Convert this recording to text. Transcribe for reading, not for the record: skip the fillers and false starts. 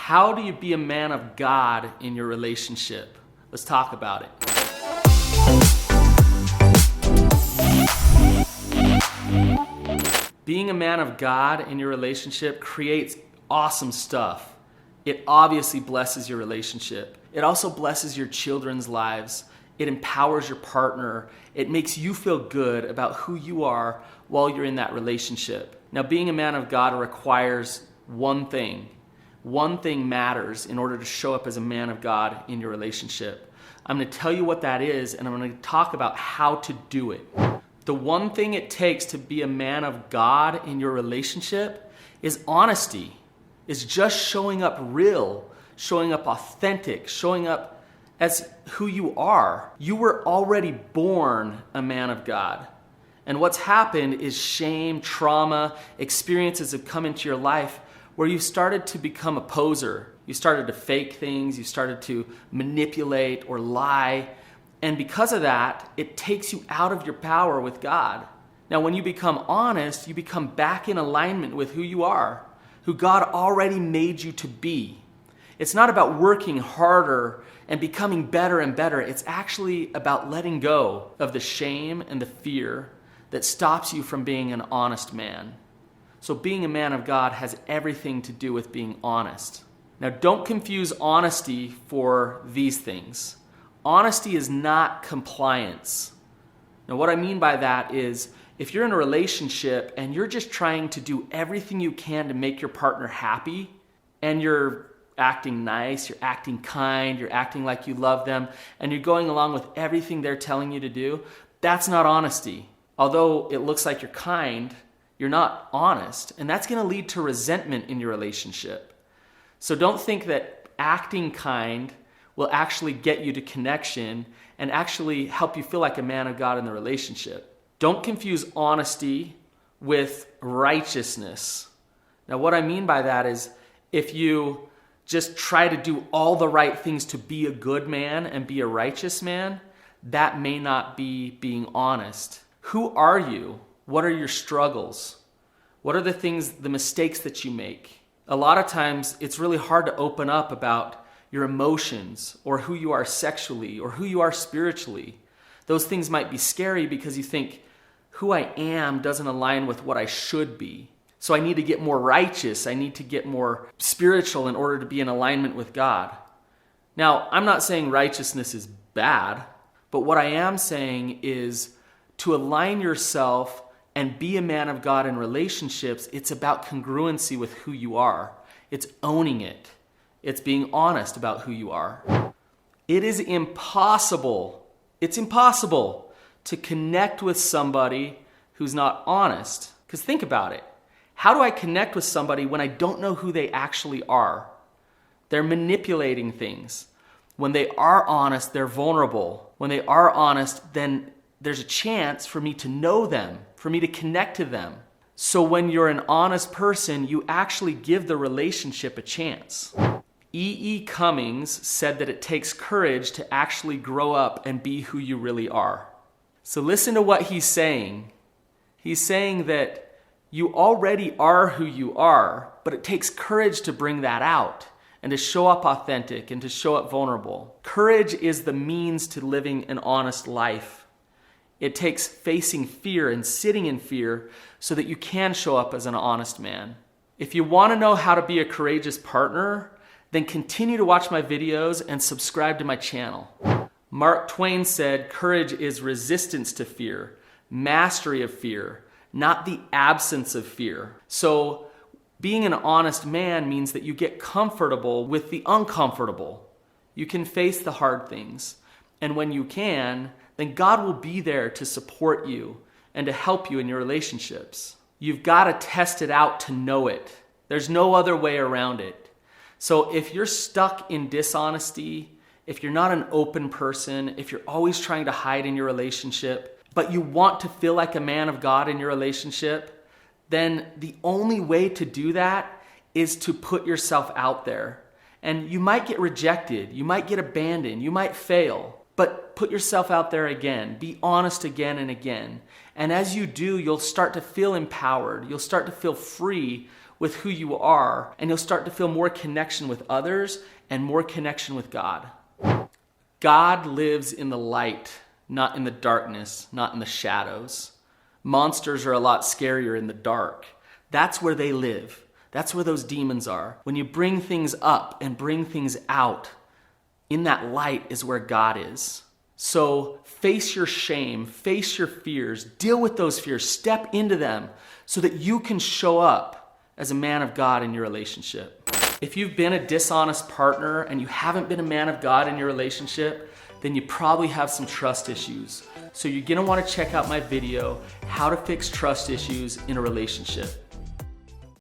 How do you be a man of God in your relationship? Let's talk about it. Being a man of God in your relationship creates awesome stuff. It obviously blesses your relationship. It also blesses your children's lives. It empowers your partner. It makes you feel good about who you are while you're in that relationship. Now, being a man of God requires one thing. One thing matters in order to show up as a man of God in your relationship. I'm going to tell you what that is, and I'm going to talk about how to do it. The one thing it takes to be a man of God in your relationship is honesty. Is just showing up real, showing up authentic, showing up as who you are. You were already born a man of God. And what's happened is shame, trauma, experiences have come into your life where you started to become a poser. You started to fake things, you started to manipulate or lie. And because of that, it takes you out of your power with God. Now, when you become honest, you become back in alignment with who you are, who God already made you to be. It's not about working harder and becoming better and better. It's actually about letting go of the shame and the fear that stops you from being an honest man. So being a man of God has everything to do with being honest. Now, don't confuse honesty for these things. Honesty is not compliance. Now, what I mean by that is if you're in a relationship and you're just trying to do everything you can to make your partner happy, and you're acting nice, you're acting kind, you're acting like you love them, and you're going along with everything they're telling you to do, that's not honesty. Although it looks like you're kind, you're not honest, and that's going to lead to resentment in your relationship. So don't think that acting kind will actually get you to connection and actually help you feel like a man of God in the relationship. Don't confuse honesty with righteousness. Now, what I mean by that is if you just try to do all the right things to be a good man and be a righteous man, that may not be being honest. Who are you? What are your struggles? What are the things, the mistakes that you make? A lot of times it's really hard to open up about your emotions or who you are sexually or who you are spiritually. Those things might be scary because you think, who I am doesn't align with what I should be. So I need to get more righteous. I need to get more spiritual in order to be in alignment with God. Now, I'm not saying righteousness is bad, but what I am saying is to align yourself and be a man of God in relationships, it's about congruency with who you are. It's owning it. It's being honest about who you are. It is impossible. It's impossible to connect with somebody who's not honest. Because think about it. How do I connect with somebody when I don't know who they actually are? They're manipulating things. When they are honest, they're vulnerable. When they are honest, then there's a chance for me to know them, for me to connect to them. So when you're an honest person, you actually give the relationship a chance. E.E. Cummings said that it takes courage to actually grow up and be who you really are. So listen to what he's saying. He's saying that you already are who you are, but it takes courage to bring that out and to show up authentic and to show up vulnerable. Courage is the means to living an honest life. It takes facing fear and sitting in fear so that you can show up as an honest man. If you want to know how to be a courageous partner, then continue to watch my videos and subscribe to my channel. Mark Twain said, courage is resistance to fear, mastery of fear, not the absence of fear. So being an honest man means that you get comfortable with the uncomfortable. You can face the hard things. And when you can, then God will be there to support you and to help you in your relationships. You've got to test it out to know it. There's no other way around it. So if you're stuck in dishonesty, if you're not an open person, if you're always trying to hide in your relationship, but you want to feel like a man of God in your relationship, then the only way to do that is to put yourself out there. And you might get rejected, you might get abandoned, you might fail. But put yourself out there again. Be honest again and again. And as you do, you'll start to feel empowered. You'll start to feel free with who you are, and you'll start to feel more connection with others and more connection with God. God lives in the light, not in the darkness, not in the shadows. Monsters are a lot scarier in the dark. That's where they live. That's where those demons are. When you bring things up and bring things out, in that light is where God is. So face your shame, face your fears, deal with those fears, step into them so that you can show up as a man of God in your relationship. If you've been a dishonest partner and you haven't been a man of God in your relationship, then you probably have some trust issues. So you're gonna wanna check out my video, How to Fix Trust Issues in a Relationship.